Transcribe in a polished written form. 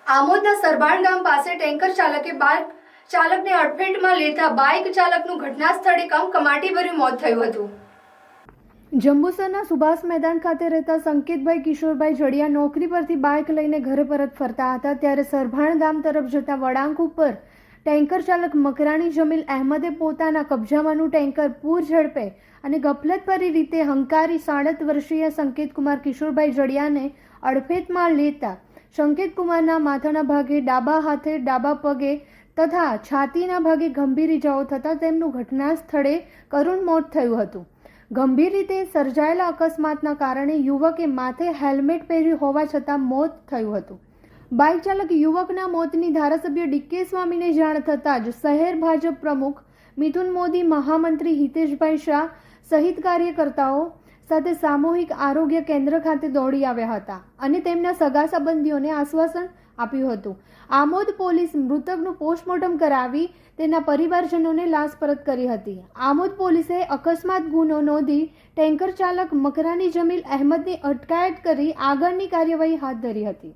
આમોદના સરબાણ ગામ પાસે ટેન્કર ચાલકે બાઇક ચાલકને અડફેટમાં લેતા બાઇક ચાલકનું ઘટના સ્થળે કમકમાટીભર્યું મોત થયું હતું। જંબુસરના સુભાષ મેદાન ખાતે રહેતા સંકેતભાઈ કિશોરભાઈ જડિયા નોકરી પરથી બાઇક લઈને ઘરે પરત ફરતા હતા ત્યારે સરભાણ ગામ તરફ જતા વળાંક ઉપર ટેન્કર ચાલક મકરાણી જમીલ અહેમદે પોતાના કબજામાંનું ટેન્કર પૂર ઝડપે અને ગફલતભરી રીતે હંકારી 67 વર્ષીય સંકેતકુમાર કિશોરભાઈ જડિયાને અડફેટમાં લેતા સંકેતકુમારના માથાના ભાગે, ડાબા હાથે, ડાબા પગે તથા છાતીના ભાગે ગંભીર ઇજાઓ થતાં તેમનું ઘટના સ્થળે કરુણ મોત થયું હતું। ગંભીર રીતે સર્જાયેલા અકસ્માતના કારણે યુવકે માથે હેલ્મેટ પહેર્યું હોવા છતાં મોત થયું હતું। બાઇક ચાલક યુવકના મોતની ધારાસભ્ય ડીકે સ્વામીને જાણ થતાં જ શહેર ભાજપ પ્રમુખ મિથુન મોદી, મહામંત્રી હિતેશભાઈ શાહ સહિત કાર્યકર્તાઓ સાથે સામૂહિક આરોગ્ય કેન્દ્ર ખાતે દોડી આવ્યા હતા અને તેમના સગા સંબંધીઓને આશ્વાસન આપ્યું હતું। આમોદ પોલીસ મૃતકનું પોસ્ટમોર્ટમ કરાવી તેના પરિવારજનોને લાશ પરત કરી હતી। આમોદ પોલીસે અકસ્માત ગુનો નોંધી ટેન્કર ચાલક મકરાણી જમીલ અહેમદની અટકાયત કરી આગળની કાર્યવાહી હાથ ધરી હતી।